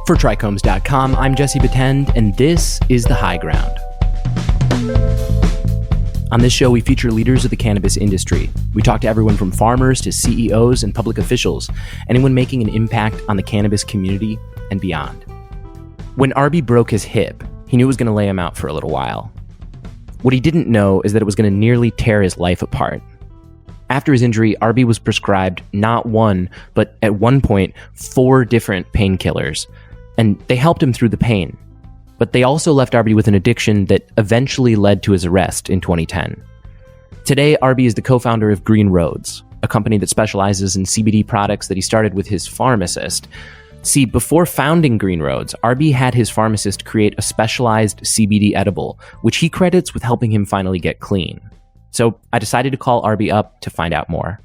For TRICHOMES.com, I'm Jesse Batend, and this is The High Ground. On this show, we feature leaders of the cannabis industry. We talk to everyone from farmers to CEOs and public officials, anyone making an impact on the cannabis community and beyond. When Arby broke his hip, he knew it was going to lay him out for a little while. What he didn't know is that it was going to nearly tear his life apart. After his injury, Arby was prescribed not one, but at one point, 4 different painkillers. And they helped him through the pain. But they also left Arby with an addiction that eventually led to his arrest in 2010. Today, Arby is the co-founder of GreenRoads, a company that specializes in CBD products that he started with his pharmacist. See, before founding GreenRoads, Arby had his pharmacist create a specialized CBD edible, which he credits with helping him finally get clean. So I decided to call Arby up to find out more.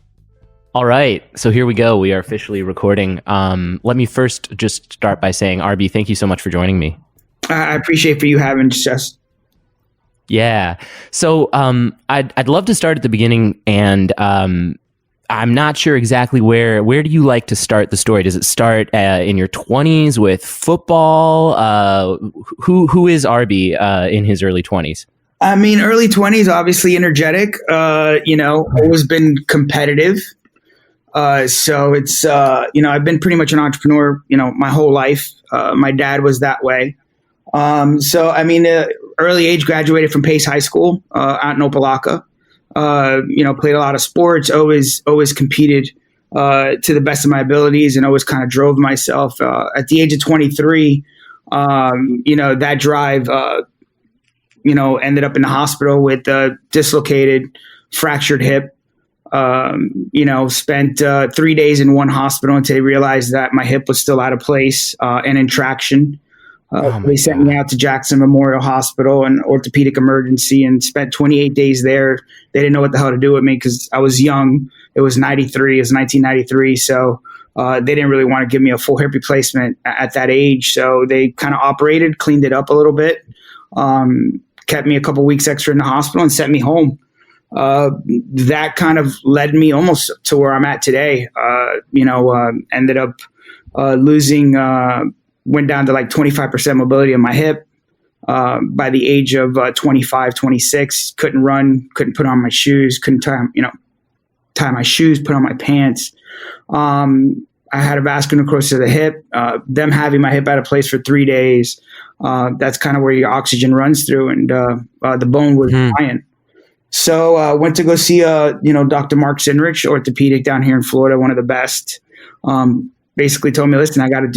All right, so here we go. We are officially recording. Let me first just start by saying, Arby, thank you so much for joining me. I appreciate for you having us. Yeah. So I'd love to start at the beginning, and I'm not sure exactly where do you like to start the story? Does it start in your 20s with football? Who is Arby in his early 20s? I mean, early 20s, obviously energetic, always been competitive. So it's, I've been pretty much an entrepreneur, my whole life. My dad was that way. Early age, graduated from Pace High School out in Opelika. Played a lot of sports, always competed to the best of my abilities, and always kind of drove myself. At the age of 23, that drive, ended up in the hospital with a dislocated, fractured hip. Spent 3 days in one hospital until they realized that my hip was still out of place and in traction. They sent me out to Jackson Memorial Hospital, an orthopedic emergency, and spent 28 days there. They didn't know what the hell to do with me because I was young. It was 1993. So they didn't really want to give me a full hip replacement at that age. So they kind of operated, cleaned it up a little bit, kept me a couple weeks extra in the hospital and sent me home. That kind of led me almost to where I'm at today. Ended up losing, went down to like 25% mobility on my hip by the age of 25, 26. Couldn't run, couldn't put on my shoes, couldn't tie my shoes, put on my pants. I had a vascular necrosis of the hip. Them having my hip out of place for 3 days, that's kind of where your oxygen runs through, and the bone was dying. So I went to go see, Dr. Mark Sinrich, orthopedic down here in Florida, one of the best. Basically told me, listen, I got to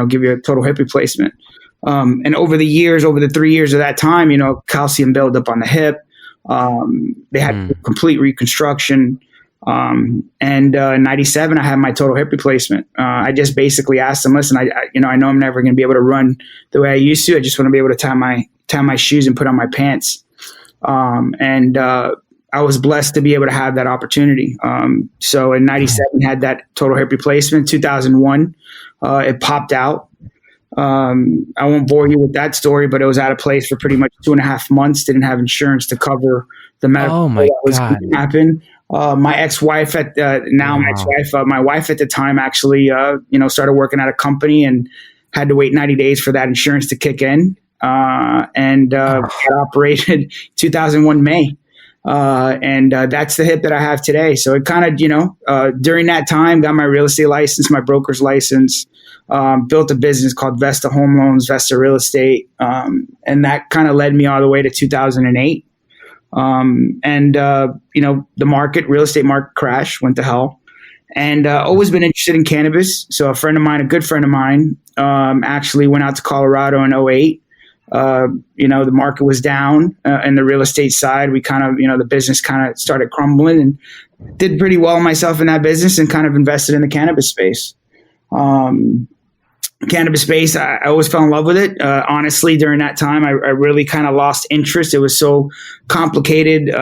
give you a total hip replacement. And over the 3 years of that time, calcium buildup on the hip. They had complete reconstruction. And in 97, I had my total hip replacement. I just basically asked them, listen, I know I'm never going to be able to run the way I used to. I just want to be able to tie my shoes and put on my pants. I was blessed to be able to have that opportunity. So in 97, had that total hip replacement. 2001, it popped out. I won't bore you with that story, but it was out of place for pretty much 2.5 months. Didn't have insurance to cover the medical that was going to happen. My ex-wife my wife at the time actually, started working at a company and had to wait 90 days for that insurance to kick in. Got operated 2001 May. That's the hip that I have today. So it kind of, during that time, got my real estate license, my broker's license, built a business called Vesta Home Loans, Vesta Real Estate. And that kind of led me all the way to 2008. The real estate market crashed, went to hell, and always been interested in cannabis. So a good friend of mine, actually went out to Colorado in 2008. The market was down in the real estate side. We kind of, the business kind of started crumbling, and did pretty well myself in that business, and kind of invested in the cannabis space. I always fell in love with it. Honestly, during that time, I really kind of lost interest. It was so complicated,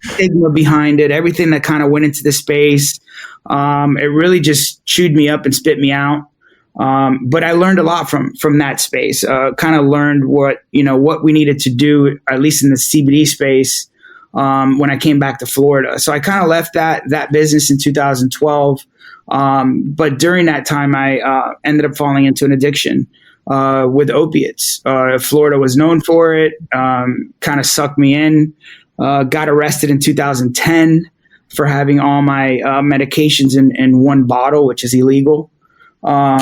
stigma behind it, everything that kind of went into the space. It really just chewed me up and spit me out. But I learned a lot from that space, kind of learned what we needed to do, at least in the CBD space, when I came back to Florida. So I kind of left that business in 2012. But during that time, I ended up falling into an addiction with opiates. Florida was known for it, kind of sucked me in. Got arrested in 2010 for having all my medications in one bottle, which is illegal. I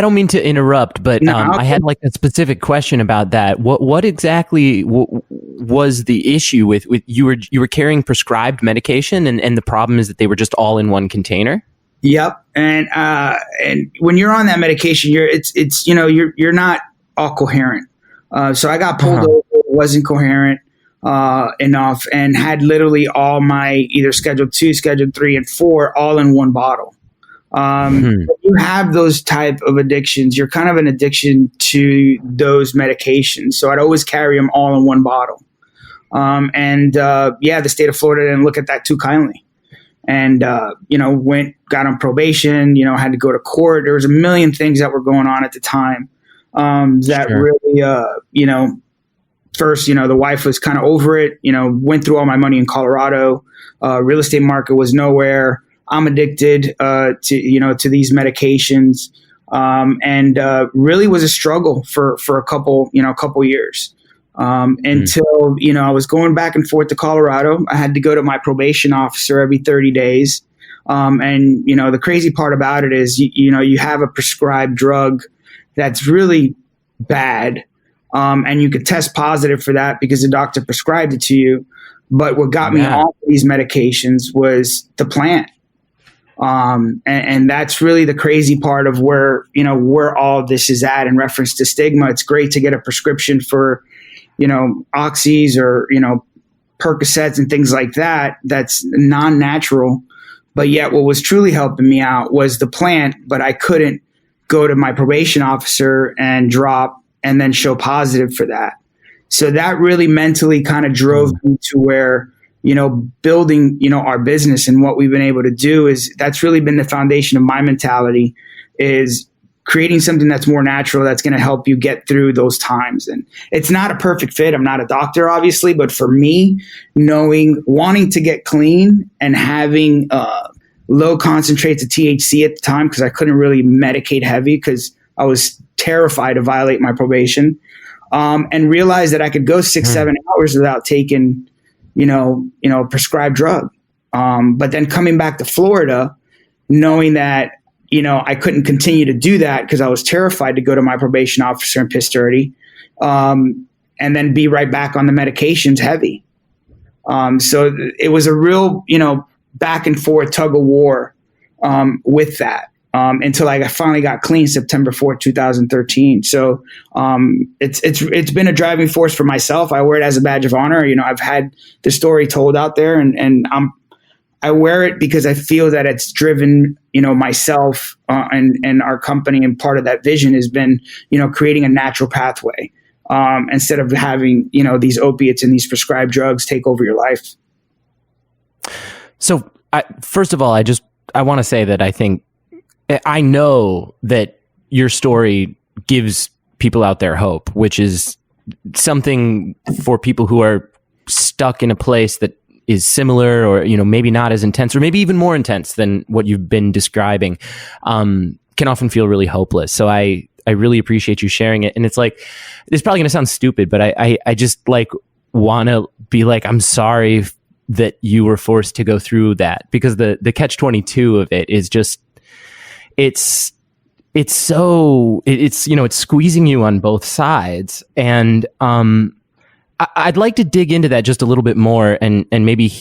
don't mean to interrupt, but I had like a specific question about that. What exactly was the issue with you were carrying prescribed medication, and the problem is that they were just all in one container? Yep. And when you're on that medication, you're not all coherent. So I got pulled over, wasn't coherent enough, and had literally all my either Schedule 2, Schedule 3, and 4 all in one bottle. You have those type of addictions, you're kind of an addiction to those medications. So I'd always carry them all in one bottle. The state of Florida didn't look at that too kindly. And, got on probation, had to go to court. There was a million things that were going on at the time really, first, the wife was kind of over it, went through all my money in Colorado. Real estate market was nowhere. I'm addicted to these medications, and really was a struggle for a couple years until I was going back and forth to Colorado. I had to go to my probation officer every 30 days, and the crazy part about it is you have a prescribed drug that's really bad, and you could test positive for that because the doctor prescribed it to you. But what got me off these medications was the plant. And that's really the crazy part of where all this is at in reference to stigma. It's great to get a prescription for, oxys or, Percocets and things like that. That's non-natural. But yet what was truly helping me out was the plant, but I couldn't go to my probation officer and drop and then show positive for that. So that really mentally kind of drove me to where, building, our business and what we've been able to do is that's really been the foundation of my mentality, is creating something that's more natural, that's going to help you get through those times. And it's not a perfect fit. I'm not a doctor, obviously, but for me, wanting to get clean and having low concentrates of THC at the time, because I couldn't really medicate heavy because I was terrified to violate my probation, and realize that I could go 6-7 hours without taking prescribed drug. But then coming back to Florida, knowing that, I couldn't continue to do that because I was terrified to go to my probation officer and piss dirty, and then be right back on the medications heavy. So it was a real, back and forth tug of war, with that. Until I finally got clean September 4th, 2013. So it's been a driving force for myself. I wear it as a badge of honor. I've had the story told out there, and I wear it because I feel that it's driven myself and our company, and part of that vision has been creating a natural pathway, instead of having these opiates and these prescribed drugs take over your life. So first of all, I want to say that I know that your story gives people out there hope, which is something for people who are stuck in a place that is similar, or maybe not as intense, or maybe even more intense than what you've been describing, can often feel really hopeless. So I really appreciate you sharing it. And it's like, it's probably going to sound stupid, but I just want to be like, I'm sorry that you were forced to go through that, because the catch-22 of it is just, it's squeezing you on both sides. And I'd like to dig into that just a little bit more, and maybe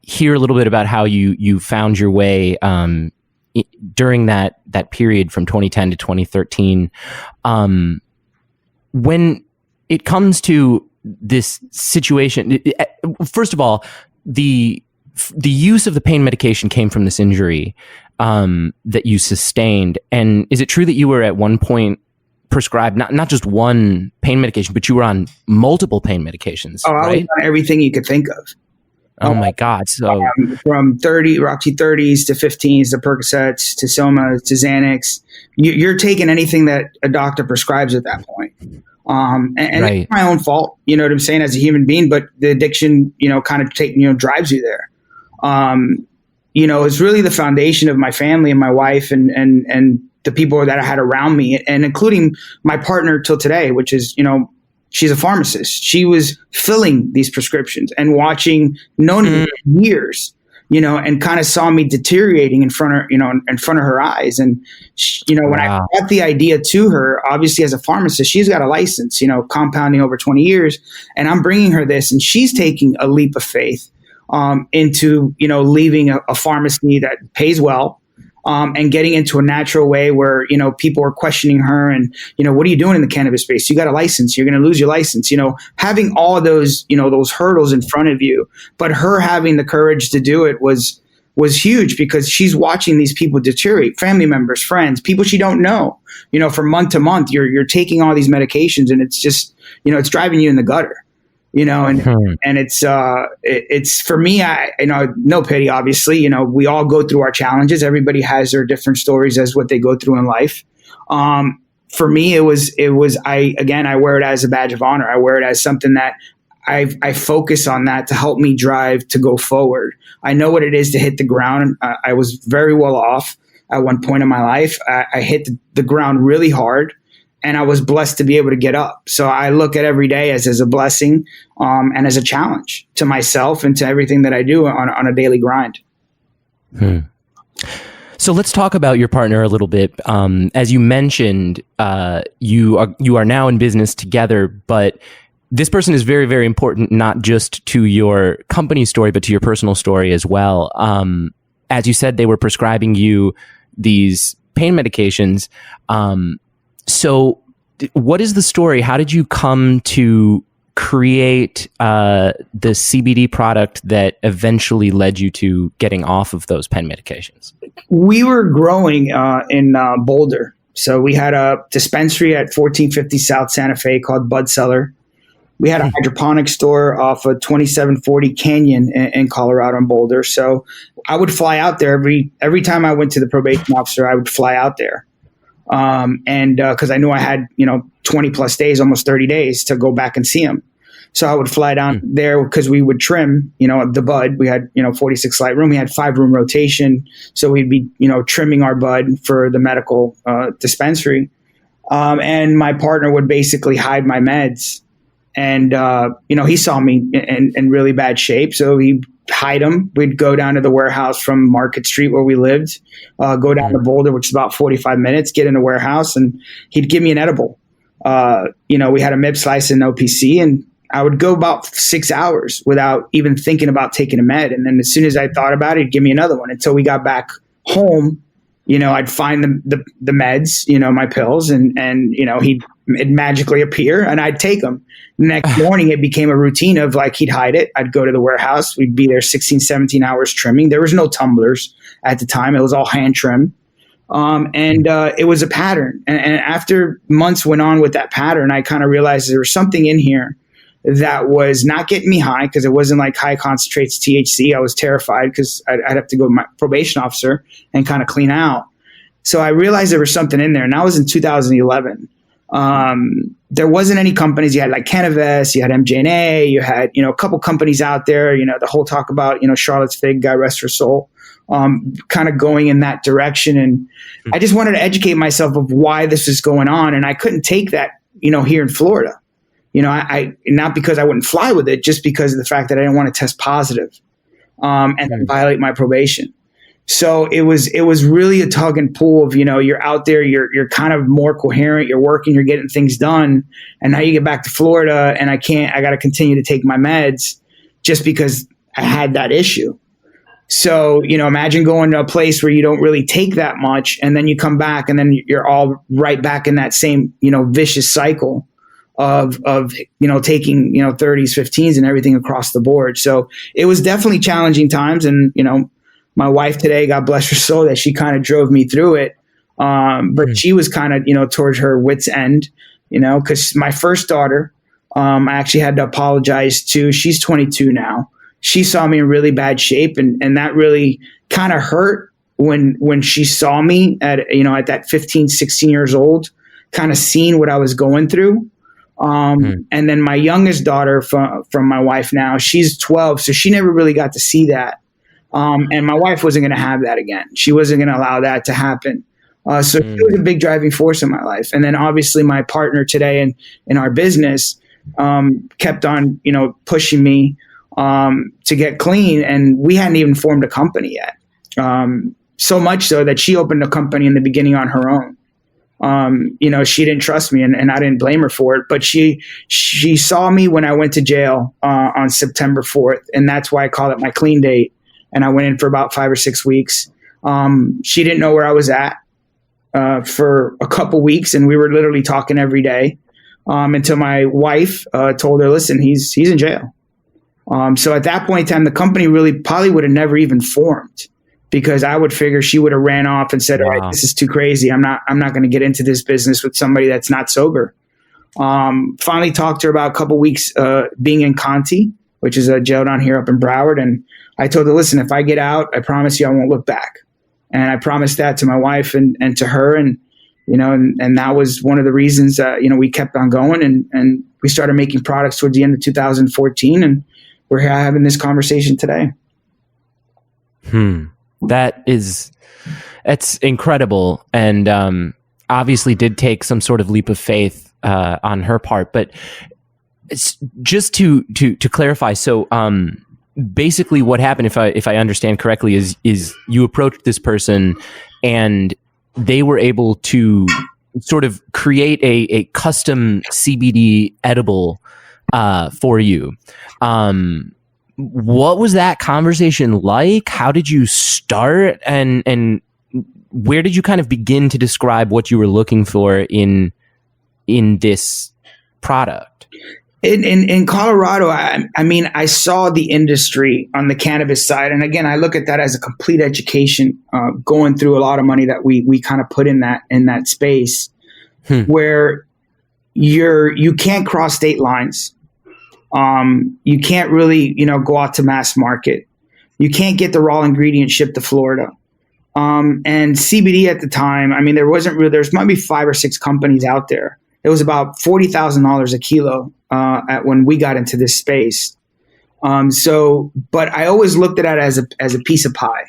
hear a little bit about how you found your way during that period from 2010 to 2013. When it comes to this situation, first of all, the use of the pain medication came from this injury that you sustained. And is it true that you were at one point prescribed not just one pain medication, but you were on multiple pain medications? I was on everything you could think of. Oh my God. So from Roxy 30s to 15s to Percocets to Soma to Xanax, you're taking anything that a doctor prescribes at that point. And Right. it's my own fault, you know what I'm saying, as a human being, but the addiction, kind of drives you there. It's really the foundation of my family and my wife and the people that I had around me, and including my partner till today, which is, she's a pharmacist. She was filling these prescriptions and watching, known me for years, and kind of saw me deteriorating in front of her eyes. And when I brought the idea to her, obviously as a pharmacist, she's got a license, compounding over 20 years, and I'm bringing her this, and she's taking a leap of faith into leaving a pharmacy that pays well, and getting into a natural way where people are questioning her and what are you doing in the cannabis space? You got a license, you're going to lose your license. Having all of those those hurdles in front of you, but her having the courage to do it was huge, because she's watching these people deteriorate, family members, friends, people she don't know. For month to month, you're taking all these medications, and it's just it's driving you in the gutter. And it's for me, I no pity, obviously, we all go through our challenges. Everybody has their different stories as what they go through in life. For me, it was, I wear it as a badge of honor. I wear it as something that I focus on, that to help me drive to go forward. I know what it is to hit the ground. I was very well off at one point in my life. I hit the ground really hard, and I was blessed to be able to get up. So I look at every day as a blessing, and as a challenge to myself and to everything that I do on a daily grind. So let's talk about your partner a little bit. As you mentioned, you are now in business together, but this person is very, very important, not just to your company story, but to your personal story as well. As you said, they were prescribing you these pain medications. So what is the story? How did you come to create the CBD product that eventually led you to getting off of those pain medications? We were growing in Boulder. So we had a dispensary at 1450 South Santa Fe called Bud Cellar. We had a hydroponic store off of 2740 Canyon in Colorado and Boulder. So I would fly out there every time I went to the probation officer, I would fly out there. And because I knew I had 20 plus days, almost 30 days to go back and see him. So I would fly down there because we would trim the bud. We had 46 light room. We had 5-room rotation, so we'd be trimming our bud for the medical dispensary. And my partner would basically hide my meds, and he saw me in really bad shape, so he'd hide them. We'd go down to the warehouse from Market Street where we lived, go down to Boulder, which is about 45 minutes, get in the warehouse, and he'd give me an edible. We had a MIP slice and OPC, and I would go about 6 hours without even thinking about taking a med. And then as soon as I thought about it, he'd give me another one until we got back home. I'd find the meds, my pills, and it'd magically appear, and I'd take them. The next morning, it became a routine of he'd hide it. I'd go to the warehouse. We'd be there 16, 17 hours trimming. There was no tumblers at the time. It was all hand trim. And it was a pattern. And after months went on with that pattern, I kind of realized there was something in here that was not getting me high, because it wasn't like high concentrates THC. I was terrified because I'd have to go to my probation officer and kind of clean out. So I realized there was something in there, and that was in 2011. There wasn't any companies. You had like Cannabis, you had MJ&A, you had, a couple companies out there, the whole talk about, Charlotte's Fig, God rest her soul, kind of going in that direction. And I just wanted to educate myself of why this is going on. And I couldn't take that, here in Florida. I not because I wouldn't fly with it, just because of the fact that I didn't want to test positive, and then violate my probation. So it was really a tug and pull of, you're out there, you're kind of more coherent, you're working, you're getting things done. And now you get back to Florida, and I got to continue to take my meds just because I had that issue. So, imagine going to a place where you don't really take that much, and then you come back, and then you're all right back in that same, vicious cycle of taking 30s, 15s, and everything across the board. So it was definitely challenging times, and my wife today, God bless her soul, that she kind of drove me through it. But she was kind of towards her wit's end, because my first daughter, I actually had to apologize to. She's 22 now. She saw me in really bad shape, and that really kind of hurt when she saw me at that 15, 16 years old, kind of seeing what I was going through. And then my youngest daughter from my wife now, she's 12, so she never really got to see that. And my wife wasn't going to have that again. She wasn't going to allow that to happen. So she was a big driving force in my life. And then obviously my partner today in our business kept on, pushing me to get clean. And we hadn't even formed a company yet. So much so that she opened a company in the beginning on her own. She didn't trust me and I didn't blame her for it, but she saw me when I went to jail on September 4th. And that's why I call it my clean date. And I went in for about 5 or 6 weeks. She didn't know where I was at for a couple weeks, and we were literally talking every day until my wife told her, listen, he's in jail. So at that point in time, the company really probably would have never even formed, because I would figure she would have ran off and said, all right, this is too crazy. I'm not going to get into this business with somebody that's not sober. Finally talked to her about a couple weeks being in Conti, which is a jail down here up in Broward. And I told her, listen, if I get out, I promise you I won't look back. And I promised that to my wife and to her. And, and that was one of the reasons, we kept on going and we started making products towards the end of 2014. And we're here having this conversation today. It's incredible. And obviously did take some sort of leap of faith on her part. But it's just to clarify. So, basically what happened, if I understand correctly, is you approached this person and they were able to sort of create a custom CBD edible for you. What was that conversation like? How did you start, and where did you kind of begin to describe what you were looking for in this product? In Colorado, I saw the industry on the cannabis side. And again, I look at that as a complete education, going through a lot of money that we kind of put in that space where you can't cross state lines. You can't really, go out to mass market. You can't get the raw ingredient shipped to Florida. And CBD at the time, there's maybe 5 or 6 companies out there. It was about $40,000 a kilo when we got into this space. But I always looked at it as a piece of pie.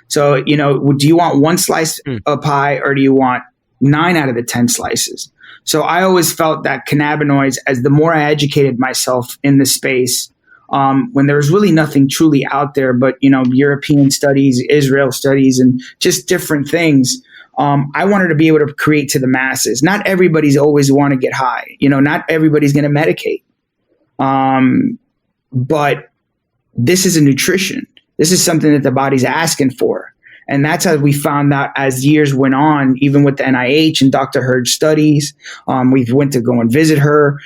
So, do you want one slice of pie, or do you want 9 out of the 10 slices? So I always felt that cannabinoids, as the more I educated myself in the space, when there was really nothing truly out there, but, European studies, Israel studies, and just different things. I wanted to be able to create to the masses. Not everybody's always want to get high. Not everybody's going to medicate. But this is a nutrition. This is something that the body's asking for. And that's how we found out as years went on, even with the NIH and Dr. Hurd's studies. We went to go and visit her.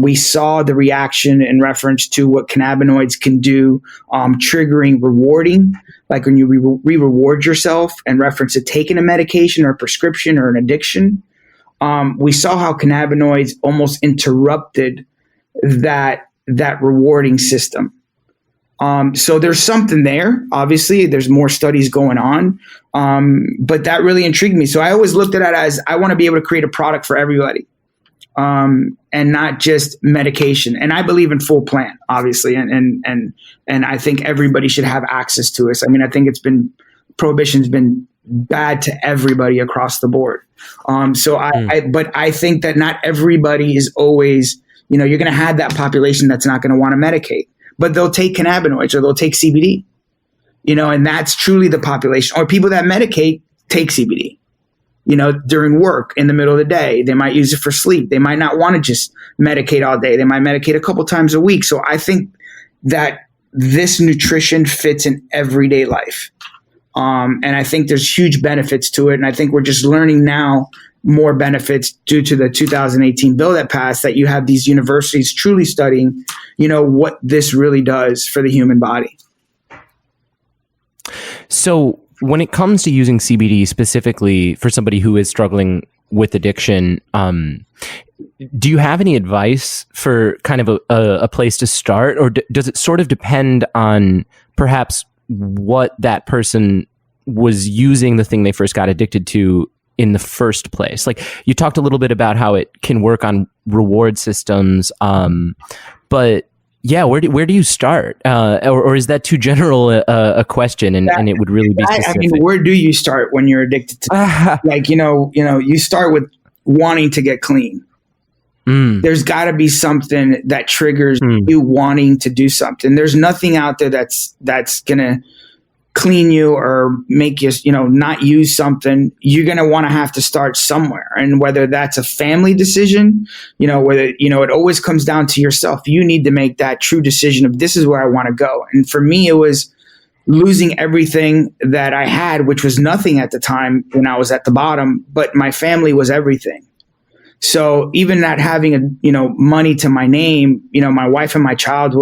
We saw the reaction in reference to what cannabinoids can do, triggering rewarding, like when you reward yourself in reference to taking a medication or a prescription or an addiction. We saw how cannabinoids almost interrupted that rewarding system. So there's something there. Obviously, there's more studies going on, but that really intrigued me. So I always looked at it as I want to be able to create a product for everybody, and not just medication. And I believe in full plant, obviously, and I think everybody should have access to it. I think prohibition's been bad to everybody across the board. But I think that not everybody is always, you're going to have that population that's not going to want to medicate. But they'll take cannabinoids or they'll take CBD, and that's truly the population. Or people that medicate take CBD, during work in the middle of the day. They might use it for sleep. They might not want to just medicate all day. They might medicate a couple times a week. So I think that this nutrition fits in everyday life. And I think there's huge benefits to it. And I think we're just learning now more benefits due to the 2018 bill that passed, that you have these universities truly studying, what this really does for the human body. So when it comes to using CBD specifically for somebody who is struggling with addiction, do you have any advice for kind of a place to start, or does it sort of depend on perhaps what that person was using, the thing they first got addicted to in the first place? Like, you talked a little bit about how it can work on reward systems, but yeah, where do you start? Or is that too general a question, and it would really be specific? I mean, where do you start when you're addicted to like, you start with wanting to get clean. There's got to be something that triggers you wanting to do something. There's nothing out there that's going to clean you or make you, not use something. You're going to want to have to start somewhere. And whether that's a family decision, whether, it always comes down to yourself. You need to make that true decision of this is where I want to go. And for me, it was losing everything that I had, which was nothing at the time when I was at the bottom, but my family was everything. So even not having money to my name, my wife and my child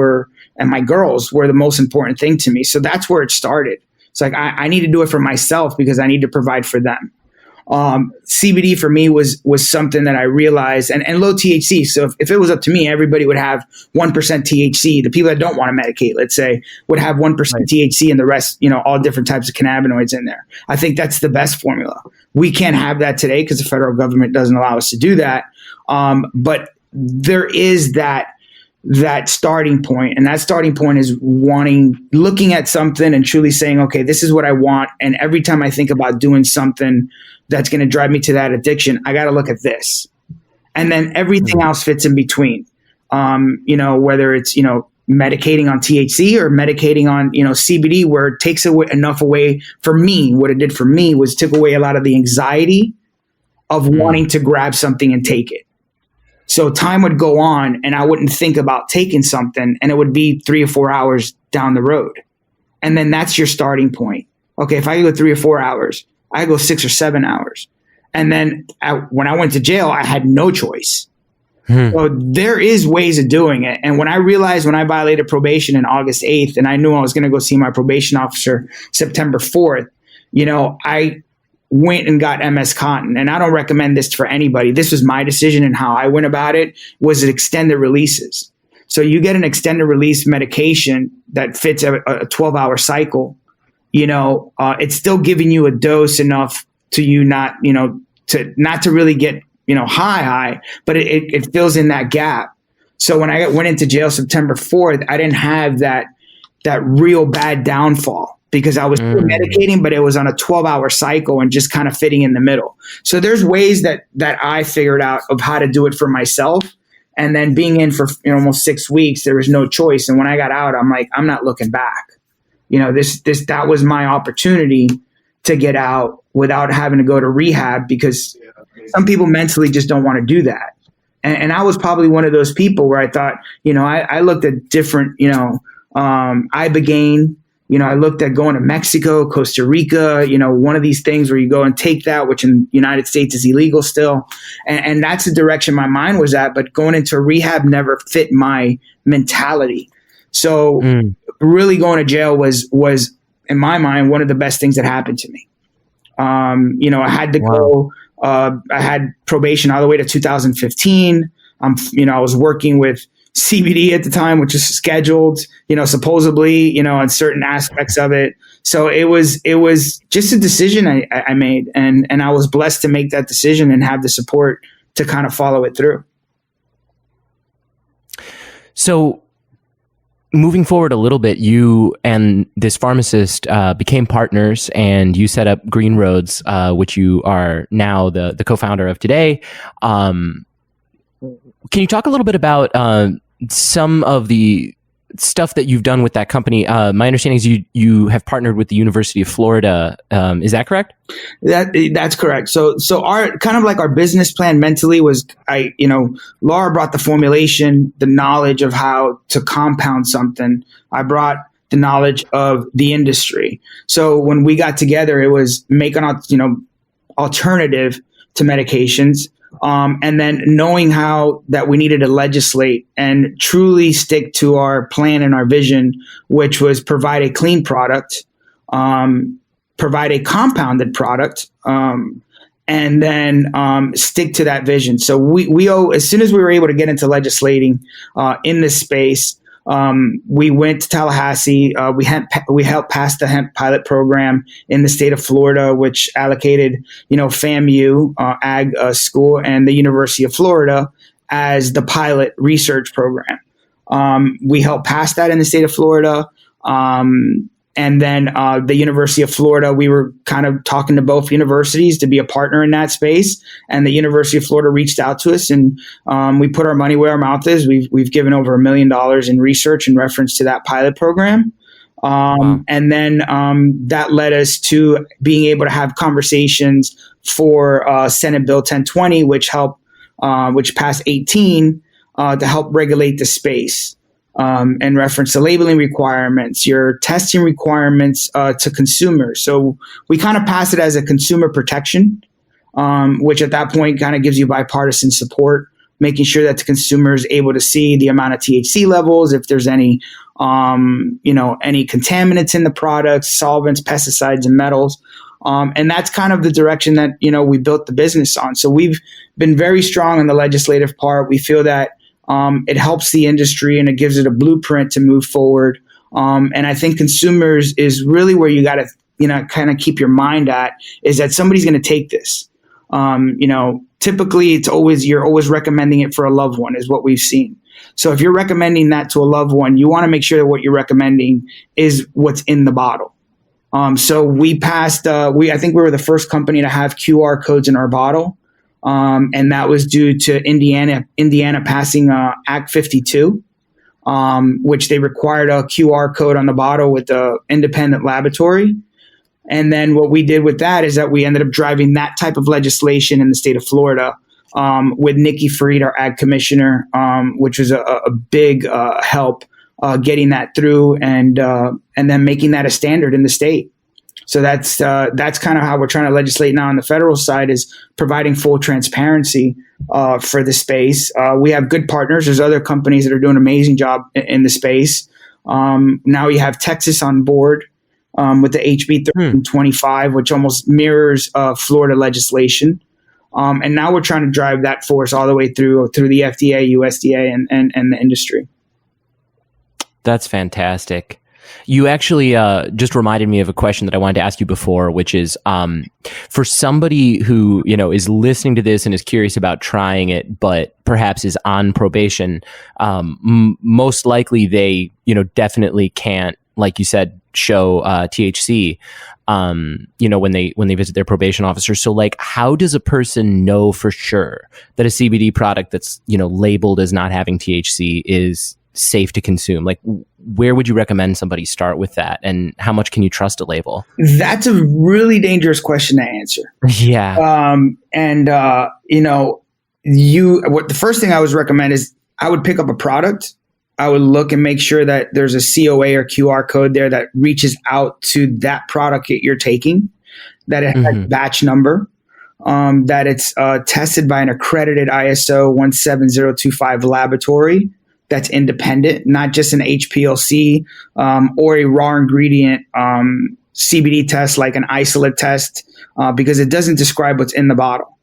and my girls were the most important thing to me. So that's where it started. It's like, I need to do it for myself because I need to provide for them. CBD for me was something that I realized, and low THC. So if it was up to me, everybody would have 1% THC. The people that don't want to medicate, let's say, would have 1% THC and the rest, all different types of cannabinoids in there. I think that's the best formula. We can't have that today because the federal government doesn't allow us to do that. But there is that starting point, and that starting point is looking at something and truly saying, okay, this is what I want. And every time I think about doing something that's going to drive me to that addiction, I got to look at this. And then everything else fits in between. Whether it's, medicating on THC or medicating on, CBD, where it takes enough away for me. What it did for me was took away a lot of the anxiety of wanting to grab something and take it. So time would go on and I wouldn't think about taking something, and it would be 3 or 4 hours down the road. And then that's your starting point. Okay, if I go 3 or 4 hours, I go 6 or 7 hours. And then when I went to jail, I had no choice. So there is ways of doing it. And when I realized when I violated probation in August 8th, and I knew I was going to go see my probation officer September 4th, I went and got MS Cotton. And I don't recommend this for anybody. This was my decision, and how I went about it was extended releases. So you get an extended release medication that fits a 12-hour cycle. It's still giving you a dose enough to you not to really get high, but it fills in that gap. So when I went into jail September 4th, I didn't have that real bad downfall because I was still medicating, but it was on a 12-hour cycle and just kind of fitting in the middle. So there's ways that I figured out of how to do it for myself. And then being in for almost 6 weeks, there was no choice. And when I got out, I'm like, I'm not looking back. That was my opportunity to get out without having to go to rehab, because some people mentally just don't want to do that. And I was probably one of those people where I thought, I looked at different, Ibogaine, I looked at going to Mexico, Costa Rica, one of these things where you go and take that, which in the United States is illegal still. And that's the direction my mind was at. But going into rehab never fit my mentality. So really going to jail was in my mind, one of the best things that happened to me. I had to go. I had probation all the way to 2015. I was working with CBD at the time, which is scheduled, supposedly, on certain aspects of it. So it was just a decision I made, and I was blessed to make that decision and have the support to kind of follow it through. So moving forward a little bit, you and this pharmacist became partners, and you set up GreenRoads, which you are now the co-founder of today. Can you talk a little bit about some of the stuff that you've done with that company? My understanding is you have partnered with the University of Florida. Is that correct? That's correct. So our kind of like our business plan mentally was, Laura brought the formulation, the knowledge of how to compound something. I brought the knowledge of the industry. So when we got together, it was making alternative to medications. And then knowing how that we needed to legislate and truly stick to our plan and our vision, which was provide a clean product, provide a compounded product, and then stick to that vision. So we owe, as soon as we were able to get into legislating in this space, We went to Tallahassee. We helped pass the hemp pilot program in the state of Florida, which allocated, FAMU, Ag School, and the University of Florida as the pilot research program. We helped pass that in the state of Florida. And then the University of Florida, we were kind of talking to both universities to be a partner in that space. And the University of Florida reached out to us, and we put our money where our mouth is. We've given over $1 million in research in reference to that pilot program. Wow. And then that led us to being able to have conversations for Senate Bill 1020, which passed 18 to help regulate the space. In reference to labeling requirements, your testing requirements to consumers. So we kind of pass it as a consumer protection, which at that point kind of gives you bipartisan support, making sure that the consumer is able to see the amount of THC levels, if there's any contaminants in the products, solvents, pesticides, and metals. And that's kind of the direction that, we built the business on. So we've been very strong in the legislative part. We feel that it helps the industry and it gives it a blueprint to move forward. And I think consumers is really where you got to, kind of keep your mind at, is that somebody's going to take this. Typically you're always recommending it for a loved one, is what we've seen. So if you're recommending that to a loved one, you want to make sure that what you're recommending is what's in the bottle. So we passed, I think we were the first company to have QR codes in our bottle. And that was due to Indiana passing Act 52, which they required a QR code on the bottle with the independent laboratory. And then what we did with that is that we ended up driving that type of legislation in the state of Florida with Nikki Fried, our ag commissioner, which was a big help getting that through and then making that a standard in the state. So that's kind of how we're trying to legislate now on the federal side, is providing full transparency for the space. We have good partners. There's other companies that are doing an amazing job in the space. Now you have Texas on board with the HB 1325, which almost mirrors Florida legislation. And now we're trying to drive that force all the way through the FDA, USDA, and the industry. That's fantastic. You actually just reminded me of a question that I wanted to ask you before, which is for somebody who, is listening to this and is curious about trying it, but perhaps is on probation, most likely they, definitely can't, like you said, show THC, when they visit their probation officer. So like, how does a person know for sure that a CBD product that's, labeled as not having THC is safe to consume? Like, where would you recommend somebody start with that, and how much can you trust a label? That's a really dangerous question to answer. Yeah. The first thing I would recommend is I would pick up a product. I would look and make sure that there's a COA or QR code there that reaches out to that product that you're taking, that it has a batch number, that it's tested by an accredited ISO 17025 laboratory that's independent, not just an HPLC or a raw ingredient CBD test like an isolate test, because it doesn't describe what's in the bottle.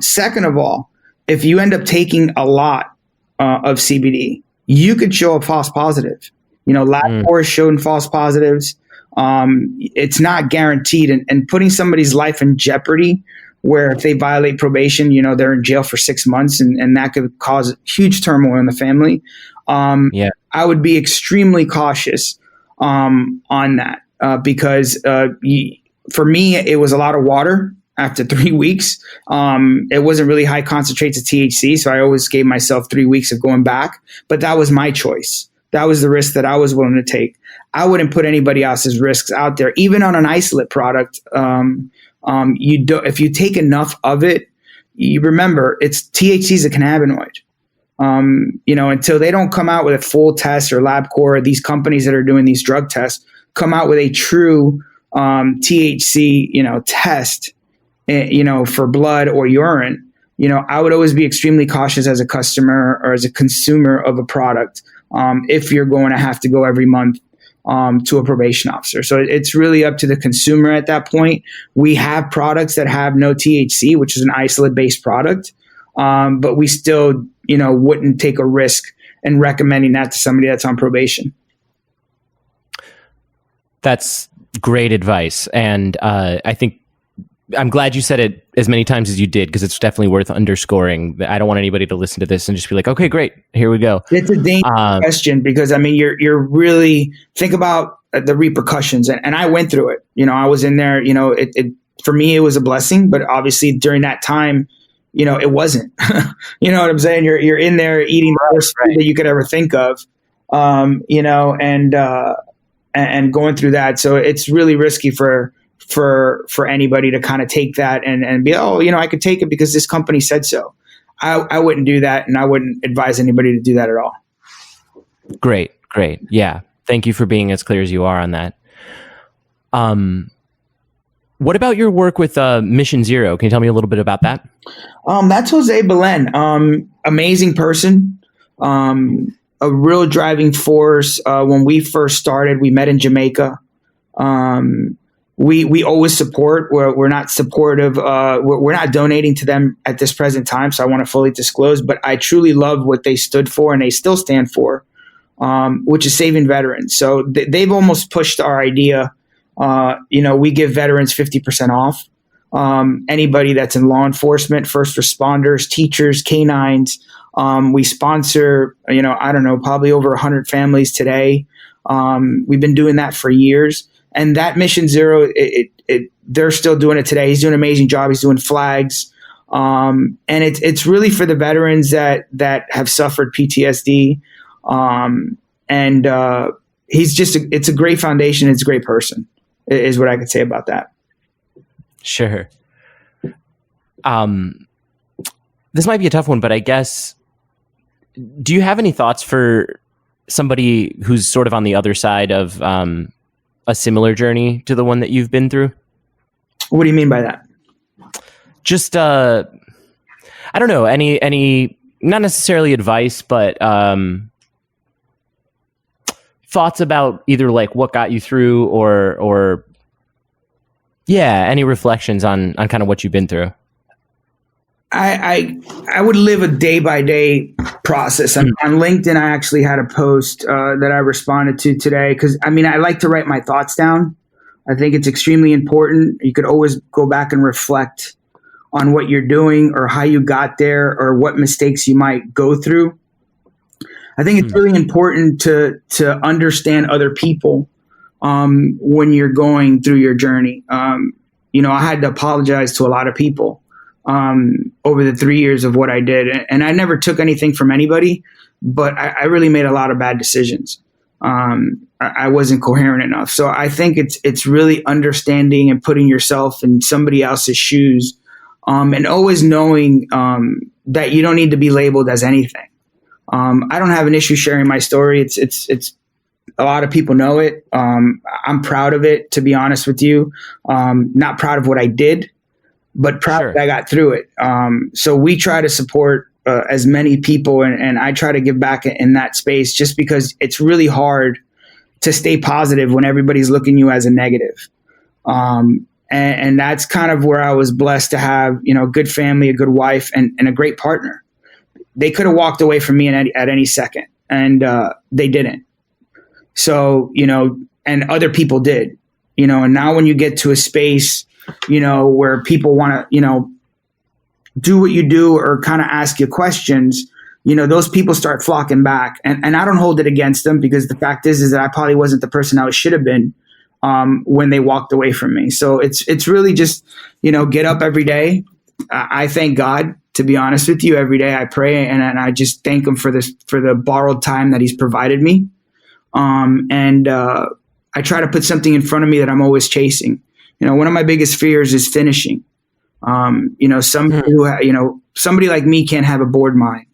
Second of all, if you end up taking a lot of CBD, you could show a false positive. LabCorp showed false positives. It's not guaranteed, and putting somebody's life in jeopardy, where if they violate probation, they're in jail for 6 months, and that could cause huge turmoil in the family. I would be extremely cautious on that because for me, it was a lot of water after 3 weeks. It wasn't really high concentrates of THC, so I always gave myself 3 weeks of going back. But that was my choice. That was the risk that I was willing to take. I wouldn't put anybody else's risks out there, even on an isolate product. If you take enough of it, you remember THC is a cannabinoid. Until they don't come out with a full test, or LabCorp, or these companies that are doing these drug tests come out with a true THC, test, for blood or urine, I would always be extremely cautious as a customer or as a consumer of a product if you're going to have to go every month to a probation officer. So it's really up to the consumer at that point. We have products that have no THC, which is an isolate-based product, but we still, wouldn't take a risk and recommending that to somebody that's on probation. That's great advice. And I think I'm glad you said it as many times as you did, because it's definitely worth underscoring. I don't want anybody to listen to this and just be like, okay, great, here we go. It's a dangerous question, because I mean, you're really, think about the repercussions, and I went through it. I was in there. It for me, it was a blessing, but obviously during that time, it wasn't. You know what I'm saying? You're in there eating the worst food that you could ever think of, and going through that. So it's really risky for anybody to kind of take that and be, I could take it because this company said so. I wouldn't do that, and I wouldn't advise anybody to do that at all. Great. Yeah. Thank you for being as clear as you are on that. What about your work with Mission Zero? Can you tell me a little bit about that? That's Jose Belen. Amazing person. A real driving force. When we first started, we met in Jamaica. We always support. We're not supportive. We're not donating to them at this present time, so I want to fully disclose. But I truly love what they stood for, and they still stand for, which is saving veterans. So they've almost pushed our idea. We give veterans 50% off. Anybody that's in law enforcement, first responders, teachers, canines. We sponsor, probably over 100 families today. We've been doing that for years. And that Mission Zero, they're still doing it today. He's doing an amazing job. He's doing flags. And it's really for the veterans that have suffered PTSD. It's a great foundation. It's a great person, is what I could say about that. Sure. This might be a tough one, but I guess, do you have any thoughts for somebody who's sort of on the other side of a similar journey to the one that you've been through? What do you mean by that? Just, I don't know, any, not necessarily advice, but thoughts about either like what got you through or any reflections on kind of what you've been through. I would live a day by day process. On LinkedIn, I actually had a post that I responded to today, because I like to write my thoughts down. I think it's extremely important. You could always go back and reflect on what you're doing or how you got there or what mistakes you might go through. I think it's really important to understand other people when you're going through your journey. I had to apologize to a lot of people over the 3 years of what I did. And I never took anything from anybody, but I really made a lot of bad decisions. I wasn't coherent enough. So I think it's really understanding and putting yourself in somebody else's shoes, and always knowing that you don't need to be labeled as anything. I don't have an issue sharing my story. It's a lot of people know it. I'm proud of it, to be honest with you. Not proud of what I did, but proud that I got through it. So we try to support as many people, and I try to give back in that space, just because it's really hard to stay positive when everybody's looking at you as a negative. And that's kind of where I was blessed to have, a good family, a good wife, and a great partner. They could have walked away from me at any second, and they didn't. So, and other people did, and now when you get to a space, where people want to, do what you do or kind of ask you questions, those people start flocking back. And I don't hold it against them, because the fact is that I probably wasn't the person I should have been when they walked away from me. So it's really just, get up every day. I thank God, to be honest with you. Every day I pray and I just thank him for the borrowed time that he's provided me. I try to put something in front of me that I'm always chasing. One of my biggest fears is finishing. Somebody like me can't have a bored mind.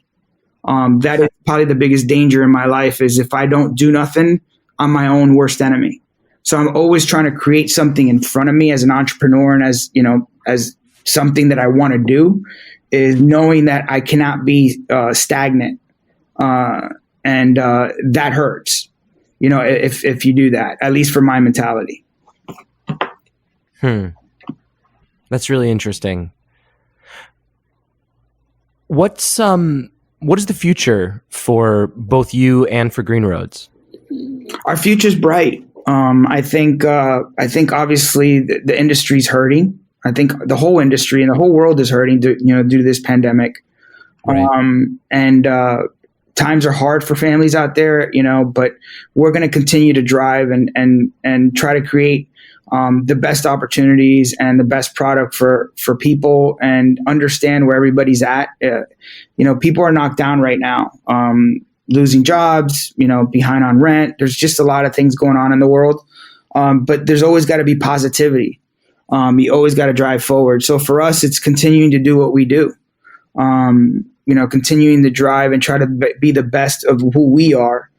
That is probably the biggest danger in my life, is if I don't do nothing, I'm my own worst enemy. So I'm always trying to create something in front of me as an entrepreneur, and as something that I want to do, is knowing that I cannot be stagnant. And that hurts, if you do that, at least for my mentality. That's really interesting. What's What is the future for both you and for GreenRoads? Our future's bright. I think obviously the industry's hurting. I think the whole industry and the whole world is hurting due to this pandemic. Right. And times are hard for families out there, but we're going to continue to drive and try to create the best opportunities and the best product for people, and understand where everybody's at. People are knocked down right now, losing jobs, behind on rent. There's just a lot of things going on in the world. But there's always got to be positivity. You always got to drive forward. So for us, it's continuing to do what we do. Continuing to drive and try to be the best of who we are,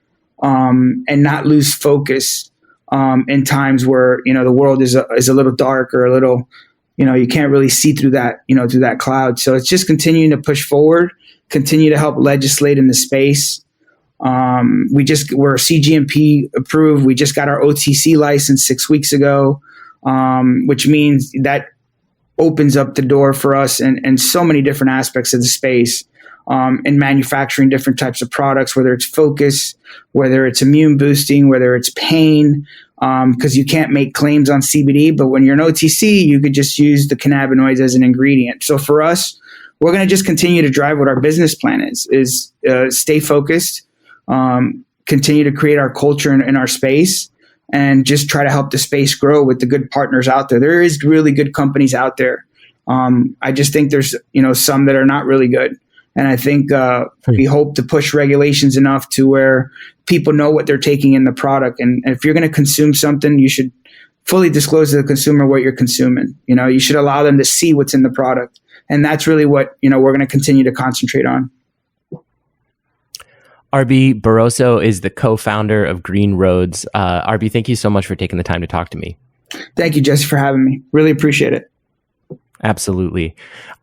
and not lose focus in times where the world is a little dark, or a little, you can't really see through that through that cloud. So it's just continuing to push forward, continue to help legislate in the space. We're CGMP approved. We just got our OTC license 6 weeks ago, which means that opens up the door for us and so many different aspects of the space, in manufacturing different types of products, whether it's focus, whether it's immune boosting, whether it's pain, because you can't make claims on CBD, but when you're an OTC, you could just use the cannabinoids as an ingredient. So for us, we're going to just continue to drive what our business plan is stay focused, continue to create our culture in our space, and just try to help the space grow with the good partners out there. There is really good companies out there. I just think there's, some that are not really good. And I think we hope to push regulations enough to where people know what they're taking in the product. And if you're going to consume something, you should fully disclose to the consumer what you're consuming. You should allow them to see what's in the product. And that's really what, we're going to continue to concentrate on. Arby Barroso is the co-founder of GreenRoads. Arby, thank you so much for taking the time to talk to me. Thank you, Jesse, for having me. Really appreciate it. Absolutely.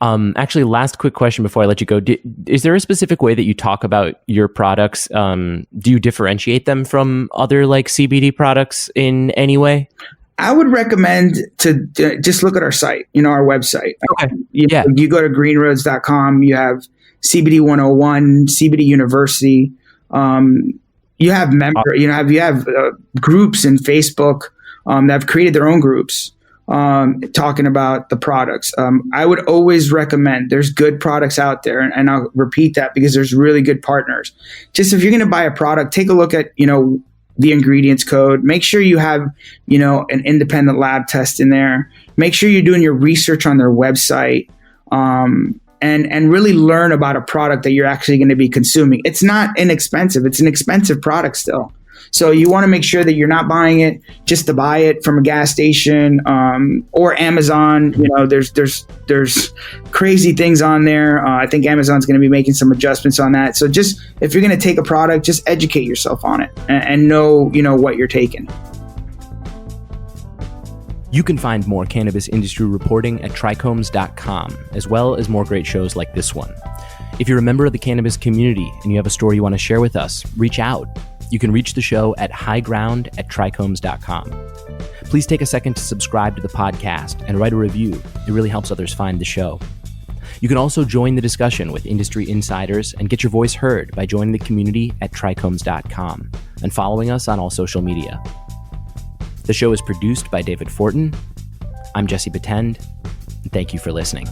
Actually, last quick question before I let you go. Is there a specific way that you talk about your products? Do you differentiate them from other CBD products in any way? I would recommend to just look at our site, our website. Okay. You go to greenroads.com, you have CBD 101, CBD University. You have you have groups in Facebook that have created their own groups talking about the products. I would always recommend, there's good products out there, and I'll repeat that because there's really good partners. Just if you're going to buy a product, take a look at the ingredients code. Make sure you have an independent lab test in there. Make sure you're doing your research on their website. And really learn about a product that you're actually going to be consuming. It's not inexpensive. It's an expensive product still. So you want to make sure that you're not buying it just to buy it from a gas station or Amazon. There's crazy things on there. I think Amazon's going to be making some adjustments on that. So just if you're going to take a product, just educate yourself on it and know what you're taking. You can find more cannabis industry reporting at TRICHOMES.com, as well as more great shows like this one. If you're a member of the cannabis community and you have a story you want to share with us, reach out. You can reach the show at highground@trichomes.com. Please take a second to subscribe to the podcast and write a review. It really helps others find the show. You can also join the discussion with industry insiders and get your voice heard by joining the community at trichomes.com and following us on all social media. The show is produced by David Fortin. I'm Jesse Batend, and thank you for listening.